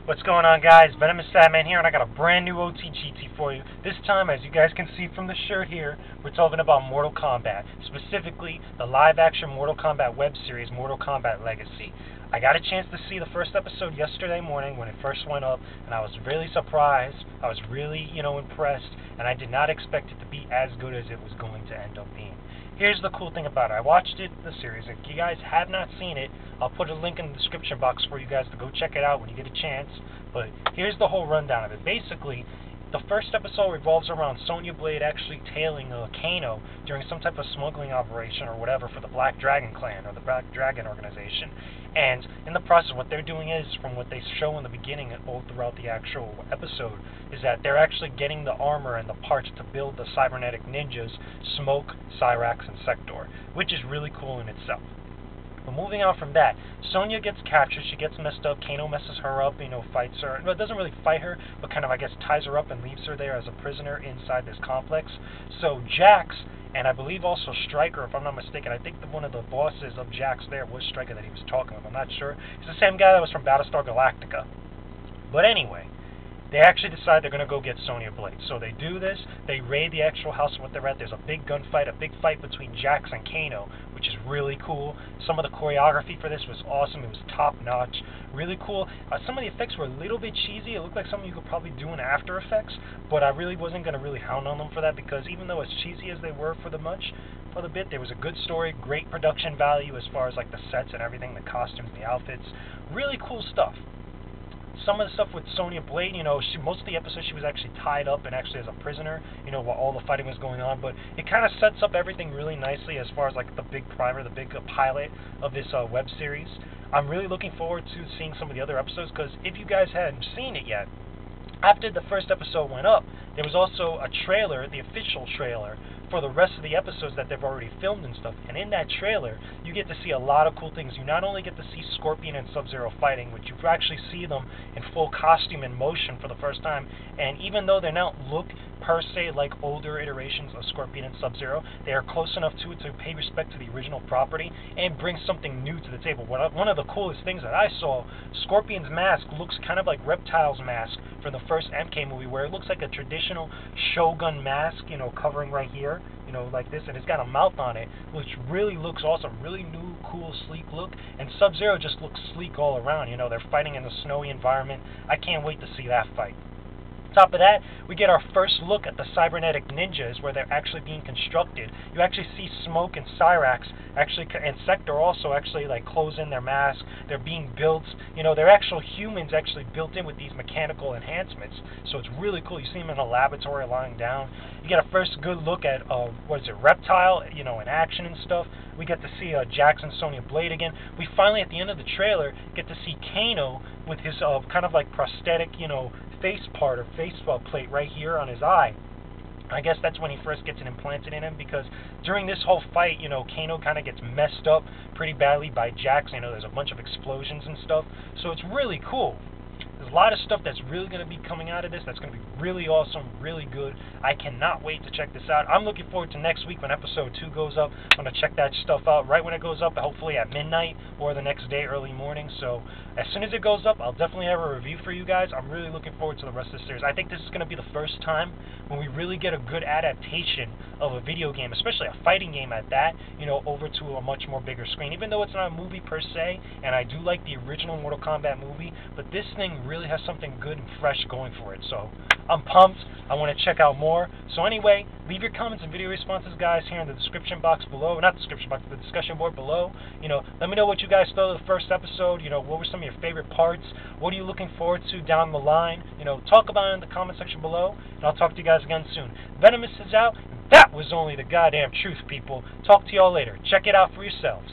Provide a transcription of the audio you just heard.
What's going on, guys? Venomousfatman here, and I got a brand new OTGT for you. This time, as you guys can see from the shirt here, we're talking about Mortal Kombat, specifically the live-action Mortal Kombat web series, Mortal Kombat Legacy. I got a chance to see the first episode yesterday morning when it first went up, and I was really surprised. I was really, impressed, and I did not expect it to be as good as it was going to end up being. Here's the cool thing about it. I watched the series. If you guys have not seen it, I'll put a link in the description box for you guys to go check it out when you get a chance. But here's the whole rundown of it. Basically, the first episode revolves around Sonya Blade actually tailing Kano during some type of smuggling operation or whatever for the Black Dragon Clan or the Black Dragon Organization. And in the process, what they're doing is, from what they show in the beginning and all throughout the actual episode, is that they're actually getting the armor and the parts to build the cybernetic ninjas, Smoke, Cyrax, and Sector, which is really cool in itself. But moving on from that, Sonya gets captured, she gets messed up, Kano messes her up, fights her. No, it doesn't really fight her, but kind of, ties her up and leaves her there as a prisoner inside this complex. So Jax, and I believe also Stryker, if I'm not mistaken, I think that one of the bosses of Jax there was Stryker that he was talking with, I'm not sure. He's the same guy that was from Battlestar Galactica. But anyway, they actually decide they're going to go get Sonya Blade. So they do this, they raid the actual house what they're at. There's a big gunfight, a big fight between Jax and Kano, which is really cool. Some of the choreography for this was awesome. It was top-notch, really cool. Some of the effects were a little bit cheesy. It looked like something you could probably do in After Effects, but I really wasn't going to really hound on them for that, because even though as cheesy as they were for the bit, there was a good story, great production value as far as the sets and everything, the costumes, the outfits, really cool stuff. Some of the stuff with Sonya Blade, most of the episode she was actually tied up and actually as a prisoner, while all the fighting was going on. But it kind of sets up everything really nicely as far as the big primer, the big pilot of this web series. I'm really looking forward to seeing some of the other episodes, because if you guys hadn't seen it yet, after the first episode went up, there was also a trailer, the official trailer, for the rest of the episodes that they've already filmed and stuff. And in that trailer, you get to see a lot of cool things. You not only get to see Scorpion and Sub-Zero fighting, but you actually see them in full costume and motion for the first time. And even though they don't look per se like older iterations of Scorpion and Sub-Zero, they are close enough to it to pay respect to the original property and bring something new to the table. One of the coolest things that I saw, Scorpion's mask looks kind of like Reptile's mask from the first MK movie, where it looks like a traditional Shogun mask, covering right here, like this, and it's got a mouth on it, which really looks awesome, really new, cool, sleek look. And Sub-Zero just looks sleek all around. They're fighting in a snowy environment. I can't wait to see that fight. Top of that, we get our first look at the cybernetic ninjas, where they're actually being constructed. You actually see Smoke and Cyrax and Sector also actually close in their mask. They're being built. They're actual humans actually built in with these mechanical enhancements. So it's really cool. You see them in a laboratory lying down. You get a first good look at Reptile, in action and stuff. We get to see Jax and Sonya Blade again. We finally, at the end of the trailer, get to see Kano with his kind of prosthetic, face part or face plate right here on his eye. I guess that's when he first gets it implanted in him, because during this whole fight, Kano kind of gets messed up pretty badly by Jax. There's a bunch of explosions and stuff, so it's really cool. There's a lot of stuff that's really going to be coming out of this that's going to be really awesome, really good. I cannot wait to check this out. I'm looking forward to next week when episode 2 goes up. I'm going to check that stuff out right when it goes up, hopefully at midnight or the next day, early morning. So as soon as it goes up, I'll definitely have a review for you guys. I'm really looking forward to the rest of the series. I think this is going to be the first time when we really get a good adaptation of a video game, especially a fighting game at that, over to a much more bigger screen. Even though it's not a movie per se, and I do like the original Mortal Kombat movie, but this thing really has something good and fresh going for it. So I'm pumped. I want to check out more. So anyway, leave your comments and video responses, guys, here in the description box below. Not the description box, the discussion board below. Let me know what you guys thought of the first episode. What were some of your favorite parts? What are you looking forward to down the line? Talk about it in the comment section below, and I'll talk to you guys again soon. Venomous is out. That was only the goddamn truth, people. Talk to y'all later. Check it out for yourselves.